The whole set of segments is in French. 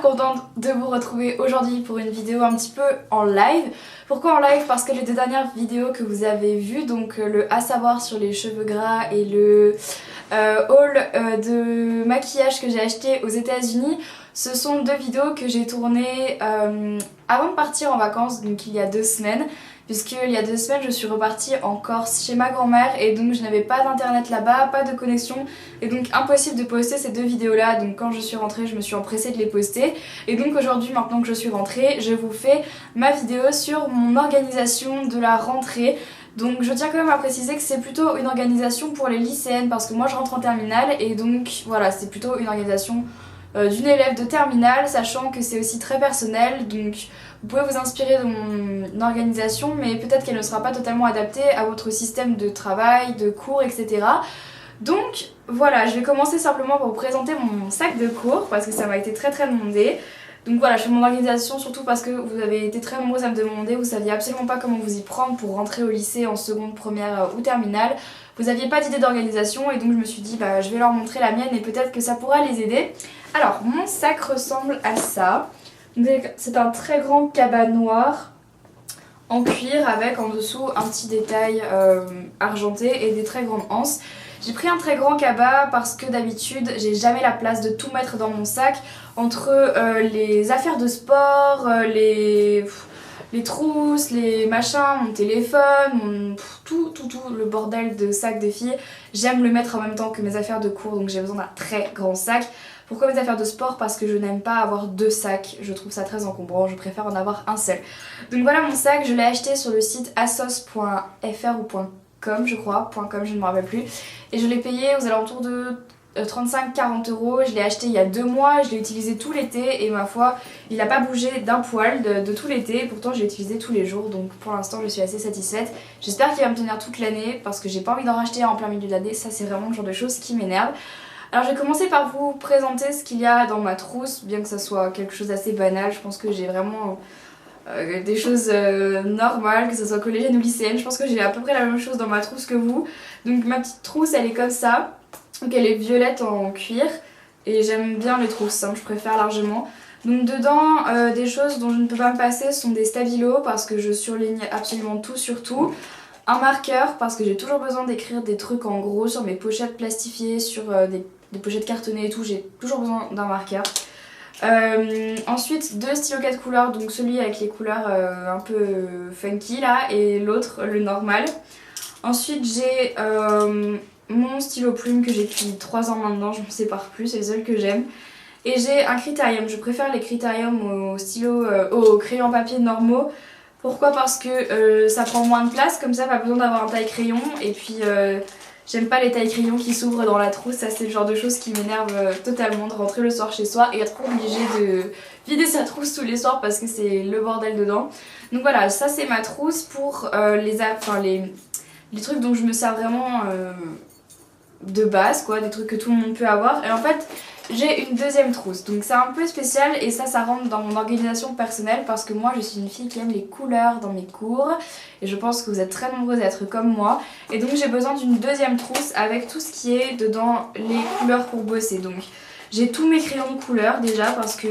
contente de vous retrouver aujourd'hui pour une vidéo un petit peu en live. Pourquoi en live? Parce que les deux dernières vidéos que vous avez vues, donc le à savoir sur les cheveux gras et le haul de maquillage que j'ai acheté aux États-Unis, ce sont deux vidéos que j'ai tournées avant de partir en vacances, donc il y a 2 semaines. Puisqu'il y a 2 semaines je suis repartie en Corse chez ma grand-mère et donc je n'avais pas d'internet là-bas, pas de connexion et donc impossible de poster ces 2 vidéos là. Donc quand je suis rentrée je me suis empressée de les poster et donc aujourd'hui, maintenant que je suis rentrée, je vous fais ma vidéo sur mon organisation de la rentrée. Donc je tiens quand même à préciser que c'est plutôt une organisation pour les lycéennes parce que moi je rentre en terminale et donc voilà, c'est plutôt une organisation d'une élève de terminale, sachant que c'est aussi très personnel, donc vous pouvez vous inspirer de mon organisation mais peut-être qu'elle ne sera pas totalement adaptée à votre système de travail, de cours, etc. Donc voilà, je vais commencer simplement par vous présenter mon sac de cours parce que ça m'a été très demandé. Donc voilà, je fais mon organisation surtout parce que vous avez été très nombreuses à me demander, vous saviez absolument pas comment vous y prendre pour rentrer au lycée en seconde, première ou terminale. Vous n'aviez pas d'idée d'organisation et donc je me suis dit bah je vais leur montrer la mienne et peut-être que ça pourra les aider. Alors mon sac ressemble à ça. C'est un très grand cabas noir en cuir avec en dessous un petit détail argenté et des très grandes anses. J'ai pris un très grand cabas parce que d'habitude j'ai jamais la place de tout mettre dans mon sac entre les affaires de sport, les trousses, les machins, mon téléphone, tout le bordel de sac des filles. J'aime le mettre en même temps que mes affaires de cours donc j'ai besoin d'un très grand sac. Pourquoi mes affaires de sport? Parce que je n'aime pas avoir 2 sacs, je trouve ça très encombrant, je préfère en avoir un seul. Donc voilà mon sac, je l'ai acheté sur le site asos.fr ou .com je crois, .com je ne me rappelle plus. Et je l'ai payé aux alentours de 35-40 €, je l'ai acheté il y a 2 mois, je l'ai utilisé tout l'été et ma foi, il n'a pas bougé d'un poil de tout l'été, pourtant je l'ai utilisé tous les jours, donc pour l'instant je suis assez satisfaite. J'espère qu'il va me tenir toute l'année parce que j'ai pas envie d'en racheter en plein milieu de l'année, ça c'est vraiment le genre de choses qui m'énerve. Alors je vais commencer par vous présenter ce qu'il y a dans ma trousse, bien que ça soit quelque chose d'assez banal, je pense que j'ai vraiment des choses normales, que ce soit collégienne ou lycéenne, je pense que j'ai à peu près la même chose dans ma trousse que vous. Donc ma petite trousse elle est comme ça, donc elle est violette en cuir et j'aime bien les trousses, hein, je préfère largement. Donc dedans des choses dont je ne peux pas me passer sont des stabilos parce que je surligne absolument tout sur tout. Un marqueur parce que j'ai toujours besoin d'écrire des trucs en gros sur mes pochettes plastifiées, sur des pochettes cartonnées et tout, j'ai toujours besoin d'un marqueur. Ensuite 2 stylos 4 couleurs, donc celui avec les couleurs un peu funky là et l'autre le normal. Ensuite j'ai mon stylo plume que j'ai depuis 3 ans maintenant, je ne me sépare plus, c'est le seul que j'aime. Et j'ai un critérium, je préfère les critériums aux crayons papier normaux. Pourquoi? Parce que ça prend moins de place, comme ça pas besoin d'avoir un taille-crayon et puis j'aime pas les taille-crayons qui s'ouvrent dans la trousse, ça c'est le genre de choses qui m'énerve totalement de rentrer le soir chez soi et être obligée de vider sa trousse tous les soirs parce que c'est le bordel dedans. Donc voilà, ça c'est ma trousse pour les trucs dont je me sers vraiment de base quoi, des trucs que tout le monde peut avoir. Et en fait j'ai une deuxième trousse, donc c'est un peu spécial et ça rentre dans mon organisation personnelle parce que moi je suis une fille qui aime les couleurs dans mes cours et je pense que vous êtes très nombreuses à être comme moi et donc j'ai besoin d'une deuxième trousse avec tout ce qui est dedans les couleurs pour bosser. Donc j'ai tous mes crayons de couleur déjà parce que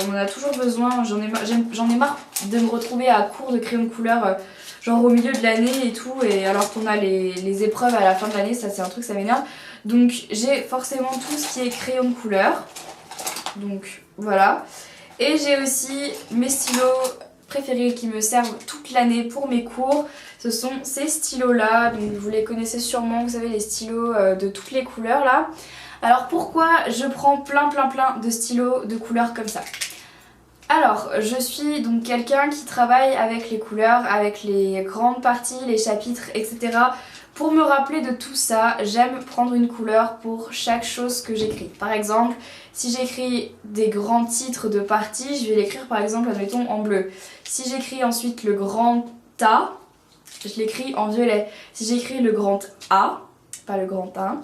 on en a toujours besoin, j'en ai marre de me retrouver à court de crayons de couleur genre au milieu de l'année et tout, et alors qu'on a les épreuves à la fin de l'année, ça c'est un truc, ça m'énerve. Donc j'ai forcément tout ce qui est crayon de couleur, donc voilà. Et j'ai aussi mes stylos préférés qui me servent toute l'année pour mes cours, ce sont ces stylos là, donc vous les connaissez sûrement, vous savez les stylos de toutes les couleurs là. Alors pourquoi je prends plein de stylos de couleurs comme ça? Alors, je suis donc quelqu'un qui travaille avec les couleurs, avec les grandes parties, les chapitres, etc. Pour me rappeler de tout ça, j'aime prendre une couleur pour chaque chose que j'écris. Par exemple, si j'écris des grands titres de parties, je vais l'écrire par exemple, admettons, en bleu. Si j'écris ensuite le grand A, je l'écris en violet. Si j'écris le grand A, pas le grand 1,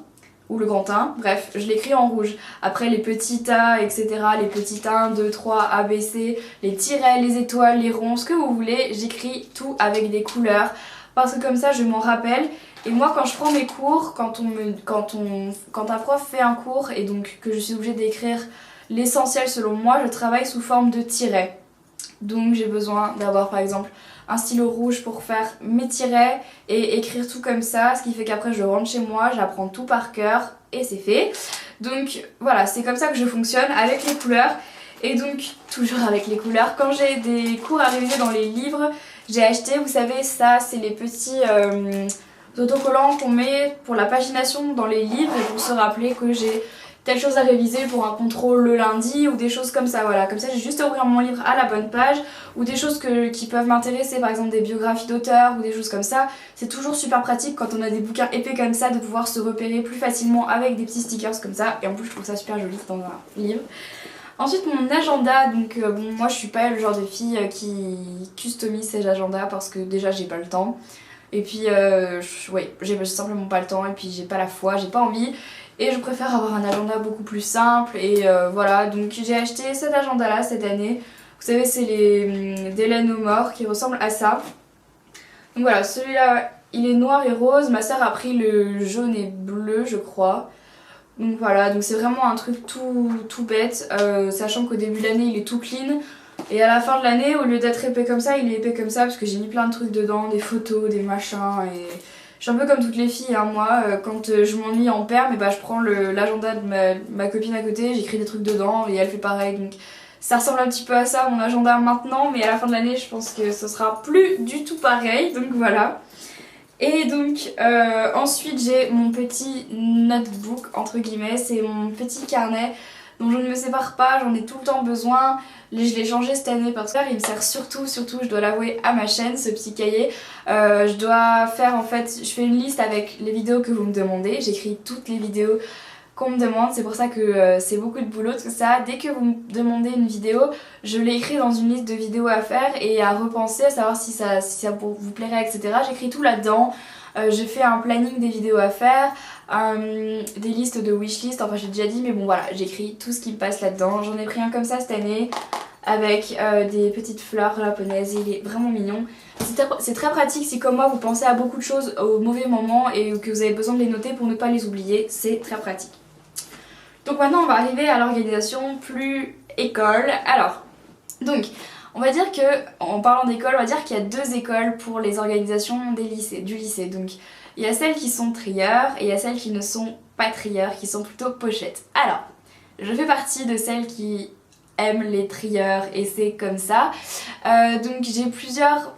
ou le grand 1, bref, je l'écris en rouge. Après les petits A, etc., les petits 1, 2, 3, A, B, C, les tirets, les étoiles, les ronds, ce que vous voulez, j'écris tout avec des couleurs. Parce que comme ça, je m'en rappelle. Et moi, quand je prends mes cours, quand un prof fait un cours et donc que je suis obligée d'écrire l'essentiel selon moi, je travaille sous forme de tirets. Donc j'ai besoin d'avoir par exemple un stylo rouge pour faire mes tirets et écrire tout comme ça, ce qui fait qu'après je rentre chez moi, j'apprends tout par cœur et c'est fait. Donc voilà, c'est comme ça que je fonctionne avec les couleurs. Et donc toujours avec les couleurs, quand j'ai des cours à réviser dans les livres, j'ai acheté, vous savez, ça c'est les petits autocollants qu'on met pour la pagination dans les livres et pour se rappeler que j'ai telle chose à réviser pour un contrôle le lundi ou des choses comme ça, voilà. Comme ça j'ai juste à ouvrir mon livre à la bonne page, ou des choses qui peuvent m'intéresser, par exemple des biographies d'auteurs ou des choses comme ça. C'est toujours super pratique quand on a des bouquins épais comme ça de pouvoir se repérer plus facilement avec des petits stickers comme ça, et en plus je trouve ça super joli dans un livre. Ensuite mon agenda, donc bon, moi je suis pas le genre de fille qui customise ses agendas parce que déjà j'ai pas le temps. Et puis ouais, j'ai simplement pas le temps et puis j'ai pas la foi, j'ai pas envie. Et je préfère avoir un agenda beaucoup plus simple et voilà, donc j'ai acheté cet agenda là cette année. Vous savez, c'est les Delaine No More qui ressemblent à ça. Donc voilà, celui-là il est noir et rose, ma soeur a pris le jaune et bleu je crois. Donc voilà, donc c'est vraiment un truc tout bête, sachant qu'au début de l'année il est tout clean. Et à la fin de l'année, au lieu d'être épais comme ça, il est épais comme ça parce que j'ai mis plein de trucs dedans, des photos, des machins. Et je suis un peu comme toutes les filles, hein, moi, quand je m'ennuie en perm, et bah, je prends l'agenda de ma copine à côté, j'écris des trucs dedans et elle fait pareil. Donc ça ressemble un petit peu à ça, mon agenda maintenant, mais à la fin de l'année, je pense que ce sera plus du tout pareil. Donc voilà. Et donc ensuite j'ai mon petit notebook entre guillemets, c'est mon petit carnet dont je ne me sépare pas, j'en ai tout le temps besoin. Je l'ai changé cette année parce qu'il me sert surtout, je dois l'avouer, à ma chaîne, ce petit cahier. Je dois faire en fait, je fais une liste avec les vidéos que vous me demandez, j'écris toutes les vidéos qu'on me demande, c'est pour ça que c'est beaucoup de boulot tout ça. Dès que vous me demandez une vidéo, je l'écris dans une liste de vidéos à faire et à repenser, à savoir si ça vous plairait, etc. J'écris tout là-dedans. Je fais un planning des vidéos à faire, des listes de wishlist, enfin j'ai déjà dit, mais bon voilà, j'écris tout ce qui me passe là-dedans. J'en ai pris un comme ça cette année avec des petites fleurs japonaises, il est vraiment mignon. C'est très pratique si comme moi vous pensez à beaucoup de choses au mauvais moment et que vous avez besoin de les noter pour ne pas les oublier, c'est très pratique. Donc maintenant on va arriver à l'organisation plus école. Alors, donc on va dire que, en parlant d'école, on va dire qu'il y a deux écoles pour les organisations du lycée. Donc il y a celles qui sont trieurs et il y a celles qui ne sont pas trieurs, qui sont plutôt pochettes. Alors, je fais partie de celles qui aiment les trieurs et c'est comme ça. Donc j'ai plusieurs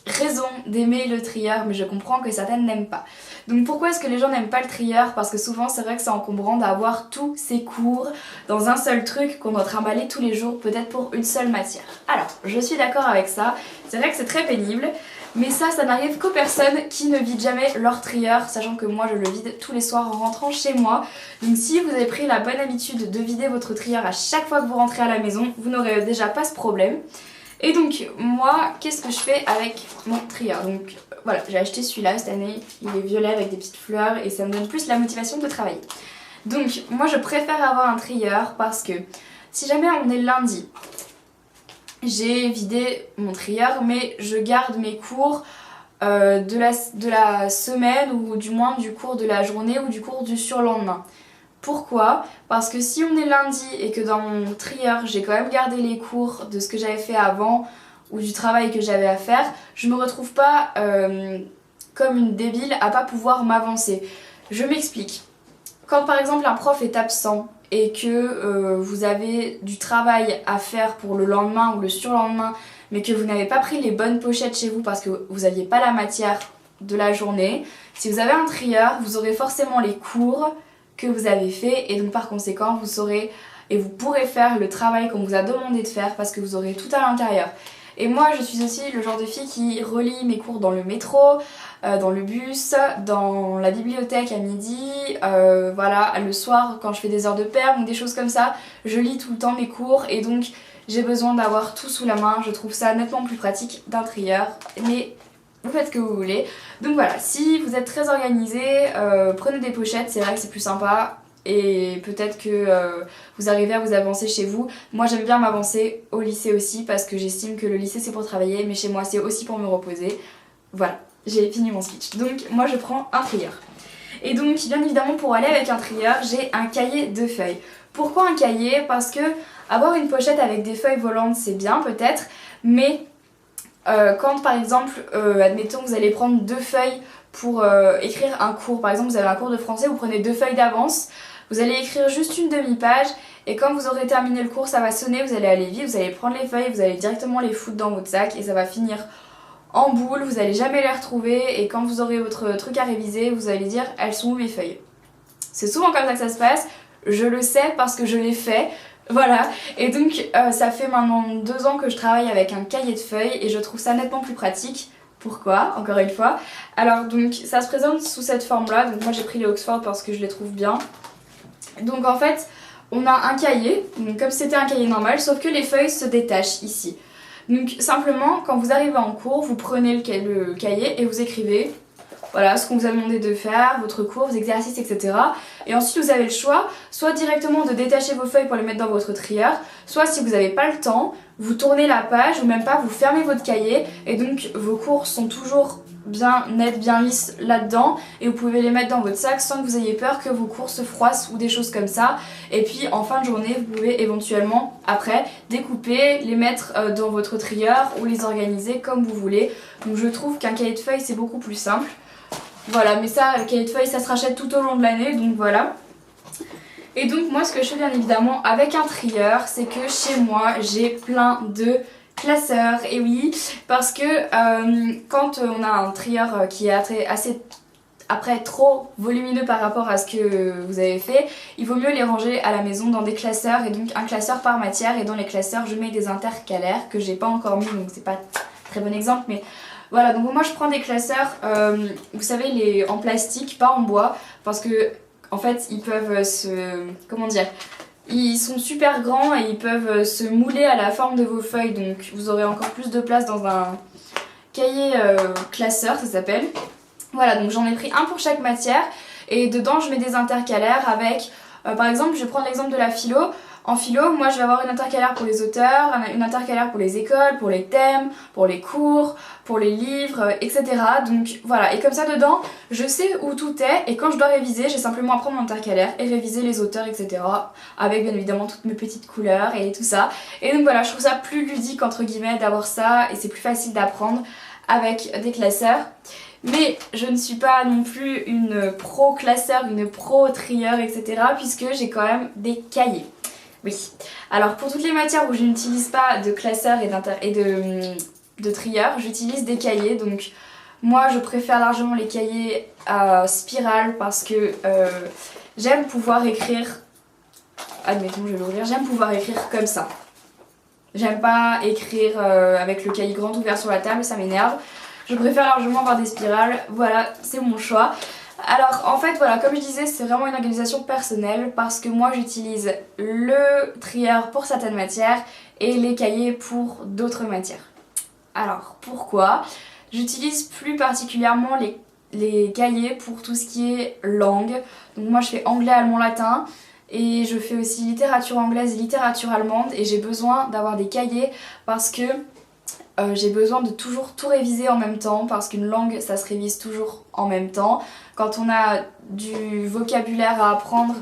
raisons d'aimer le trieur, mais je comprends que certaines n'aiment pas. Donc pourquoi est-ce que les gens n'aiment pas le trieur? Parce que souvent c'est vrai que c'est encombrant d'avoir tous ces cours dans un seul truc qu'on doit trimballer tous les jours, peut-être pour une seule matière. Alors, je suis d'accord avec ça, c'est vrai que c'est très pénible, mais ça n'arrive qu'aux personnes qui ne vident jamais leur trieur, sachant que moi je le vide tous les soirs en rentrant chez moi. Donc si vous avez pris la bonne habitude de vider votre trieur à chaque fois que vous rentrez à la maison, vous n'aurez déjà pas ce problème. Et donc moi, qu'est-ce que je fais avec mon trieur? Donc voilà, j'ai acheté celui-là cette année, il est violet avec des petites fleurs et ça me donne plus la motivation de travailler. Donc moi je préfère avoir un trieur parce que si jamais on est lundi, j'ai vidé mon trieur mais je garde mes cours de la semaine ou du moins du cours de la journée ou du cours du surlendemain. Pourquoi? Parce que si on est lundi et que dans mon trieur j'ai quand même gardé les cours de ce que j'avais fait avant ou du travail que j'avais à faire, je me retrouve pas comme une débile à pas pouvoir m'avancer. Je m'explique. Quand par exemple un prof est absent et que vous avez du travail à faire pour le lendemain ou le surlendemain, mais que vous n'avez pas pris les bonnes pochettes chez vous parce que vous n'aviez pas la matière de la journée, si vous avez un trieur, vous aurez forcément les cours que vous avez fait et donc par conséquent vous saurez et vous pourrez faire le travail qu'on vous a demandé de faire parce que vous aurez tout à l'intérieur. Et moi je suis aussi le genre de fille qui relit mes cours dans le métro, dans le bus, dans la bibliothèque à midi, voilà, le soir quand je fais des heures de perm ou des choses comme ça, je lis tout le temps mes cours et donc j'ai besoin d'avoir tout sous la main, je trouve ça nettement plus pratique d'un trieur, mais vous faites ce que vous voulez. Donc voilà, si vous êtes très organisé, prenez des pochettes, c'est vrai que c'est plus sympa et peut-être que vous arrivez à vous avancer chez vous. Moi j'aime bien m'avancer au lycée aussi parce que j'estime que le lycée c'est pour travailler mais chez moi c'est aussi pour me reposer. Voilà, j'ai fini mon speech. Donc moi je prends un trieur. Et donc bien évidemment pour aller avec un trieur, j'ai un cahier de feuilles. Pourquoi un cahier? Parce que avoir une pochette avec des feuilles volantes c'est bien peut-être, mais quand par exemple, admettons vous allez prendre 2 feuilles pour écrire un cours, par exemple vous avez un cours de français, vous prenez 2 feuilles d'avance, vous allez écrire juste une demi-page et quand vous aurez terminé le cours ça va sonner, vous allez aller vite, vous allez prendre les feuilles, vous allez directement les foutre dans votre sac et ça va finir en boule, vous n'allez jamais les retrouver et quand vous aurez votre truc à réviser, vous allez dire elles sont où mes feuilles? C'est souvent comme ça que ça se passe, je le sais parce que je l'ai fait. Voilà, et donc ça fait maintenant 2 ans que je travaille avec un cahier de feuilles et je trouve ça nettement plus pratique. Pourquoi? Encore une fois. Alors donc ça se présente sous cette forme là, donc moi j'ai pris les Oxford parce que je les trouve bien. Donc en fait on a un cahier, donc comme si c'était un cahier normal, sauf que les feuilles se détachent ici. Donc simplement quand vous arrivez en cours, vous prenez le cahier et vous écrivez voilà ce qu'on vous a demandé de faire, votre cours, vos exercices, etc. Et ensuite vous avez le choix, soit directement de détacher vos feuilles pour les mettre dans votre trieur, soit si vous n'avez pas le temps, vous tournez la page ou même pas, vous fermez votre cahier et donc vos cours sont toujours bien nets, bien lisses là-dedans et vous pouvez les mettre dans votre sac sans que vous ayez peur que vos cours se froissent ou des choses comme ça. Et puis en fin de journée, vous pouvez éventuellement après découper, les mettre dans votre trieur ou les organiser comme vous voulez. Donc je trouve qu'un cahier de feuilles c'est beaucoup plus simple. Voilà, mais ça, le cahier de feuilles, ça se rachète tout au long de l'année, donc voilà. Et donc moi, ce que je fais bien évidemment avec un trieur, c'est que chez moi, j'ai plein de classeurs. Et oui, parce que quand on a un trieur qui est assez après trop volumineux par rapport à ce que vous avez fait, il vaut mieux les ranger à la maison dans des classeurs, et donc un classeur par matière. Et dans les classeurs, je mets des intercalaires que j'ai pas encore mis, donc c'est pas très bon exemple, mais voilà, donc moi je prends des classeurs, vous savez, en plastique, pas en bois, parce que en fait ils peuvent comment dire, ils sont super grands et ils peuvent se mouler à la forme de vos feuilles, donc vous aurez encore plus de place dans un cahier classeur, ça s'appelle. Voilà, donc j'en ai pris un pour chaque matière et dedans je mets des intercalaires avec, par exemple, je vais prendre l'exemple de la philo. En philo, moi je vais avoir une intercalaire pour les auteurs, une intercalaire pour les écoles, pour les thèmes, pour les cours, pour les livres, etc. Donc voilà, et comme ça dedans, je sais où tout est et quand je dois réviser, j'ai simplement à prendre mon intercalaire et réviser les auteurs, etc. Avec bien évidemment toutes mes petites couleurs et tout ça. Et donc voilà, je trouve ça plus ludique entre guillemets d'avoir ça et c'est plus facile d'apprendre avec des classeurs. Mais je ne suis pas non plus une pro classeur, une pro trieur, etc. puisque j'ai quand même des cahiers. Oui, alors pour toutes les matières où je n'utilise pas de classeur et de trieur, j'utilise des cahiers. Donc moi je préfère largement les cahiers à spirale parce que j'aime pouvoir écrire, admettons je vais l'ouvrir, j'aime pouvoir écrire comme ça. J'aime pas écrire avec le cahier grand ouvert sur la table, ça m'énerve. Je préfère largement avoir des spirales, voilà, c'est mon choix. Alors en fait voilà, comme je disais, c'est vraiment une organisation personnelle parce que moi j'utilise le trieur pour certaines matières et les cahiers pour d'autres matières. Alors pourquoi? J'utilise plus particulièrement les cahiers pour tout ce qui est langue. Donc moi je fais anglais, allemand, latin et je fais aussi littérature anglaise et littérature allemande et j'ai besoin d'avoir des cahiers parce que j'ai besoin de toujours tout réviser en même temps parce qu'une langue ça se révise toujours en même temps. Quand on a du vocabulaire à apprendre,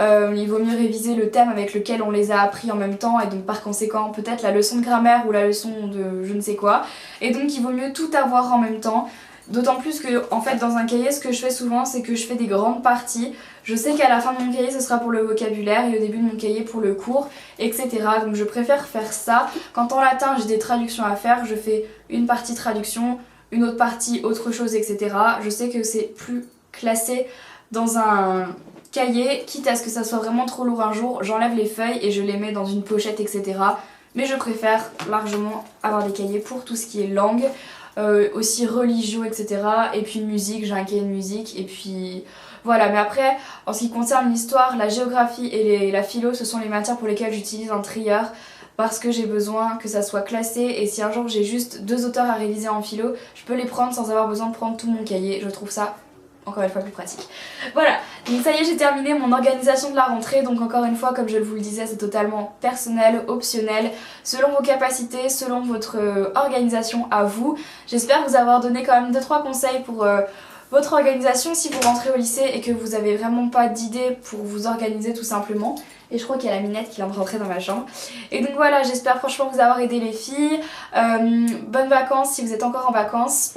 il vaut mieux réviser le thème avec lequel on les a appris en même temps et donc par conséquent peut-être la leçon de grammaire ou la leçon de je ne sais quoi. Et donc il vaut mieux tout avoir en même temps. D'autant plus que en fait dans un cahier ce que je fais souvent c'est que je fais des grandes parties. Je sais qu'à la fin de mon cahier ce sera pour le vocabulaire et au début de mon cahier pour le cours, etc. Donc je préfère faire ça. Quand en latin j'ai des traductions à faire, je fais une partie traduction, une autre partie autre chose, etc. Je sais que c'est plus classé dans un cahier, quitte à ce que ça soit vraiment trop lourd un jour, j'enlève les feuilles et je les mets dans une pochette, etc. Mais je préfère largement avoir des cahiers pour tout ce qui est langue. Aussi religieux, etc. Et puis musique, j'ai un cahier de musique et puis voilà. Mais après en ce qui concerne l'histoire, la géographie et la philo, ce sont les matières pour lesquelles j'utilise un trieur parce que j'ai besoin que ça soit classé et si un jour j'ai juste 2 auteurs à réviser en philo, je peux les prendre sans avoir besoin de prendre tout mon cahier. Je trouve ça encore une fois plus pratique. Voilà, donc ça y est, j'ai terminé mon organisation de la rentrée. Donc encore une fois, comme je vous le disais, c'est totalement personnel, optionnel, selon vos capacités, selon votre organisation à vous. J'espère vous avoir donné quand même 2-3 conseils pour votre organisation si vous rentrez au lycée et que vous avez vraiment pas d'idée pour vous organiser tout simplement. Et je crois qu'il y a la minette qui vient de rentrer dans ma chambre. Et donc voilà, j'espère franchement vous avoir aidé les filles. Bonnes vacances si vous êtes encore en vacances.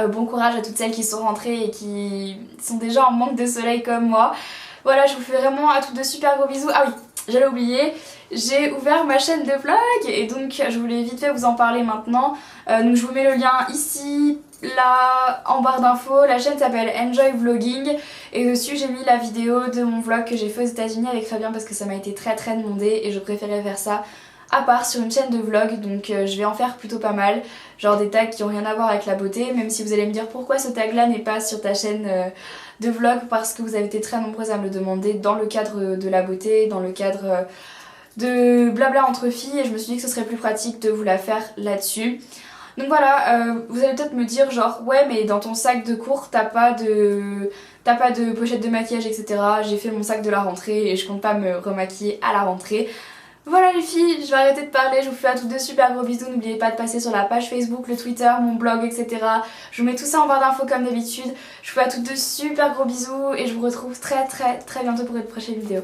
Bon courage à toutes celles qui sont rentrées et qui sont déjà en manque de soleil comme moi. Voilà, je vous fais vraiment à toutes de super gros bisous. Ah oui, j'allais oublier, j'ai ouvert ma chaîne de vlog et donc je voulais vite fait vous en parler maintenant. Donc je vous mets le lien ici, là, en barre d'infos. La chaîne s'appelle Enjoy Vlogging et dessus j'ai mis la vidéo de mon vlog que j'ai fait aux États-Unis avec Fabien parce que ça m'a été très demandé et je préférais faire ça à part sur une chaîne de vlog, donc je vais en faire plutôt pas mal, genre des tags qui ont rien à voir avec la beauté, même si vous allez me dire pourquoi ce tag là n'est pas sur ta chaîne de vlog, parce que vous avez été très nombreuses à me le demander dans le cadre de la beauté, dans le cadre de blabla entre filles, et je me suis dit que ce serait plus pratique de vous la faire là-dessus. Donc voilà, vous allez peut-être me dire genre ouais mais dans ton sac de cours t'as pas de pochette de maquillage etc. J'ai fait mon sac de la rentrée et je compte pas me remaquiller à la rentrée. Voilà les filles, je vais arrêter de parler, je vous fais à toutes de super gros bisous, n'oubliez pas de passer sur la page Facebook, le Twitter, mon blog, etc. Je vous mets tout ça en barre d'infos comme d'habitude, je vous fais à toutes de super gros bisous et je vous retrouve très bientôt pour une prochaine vidéo.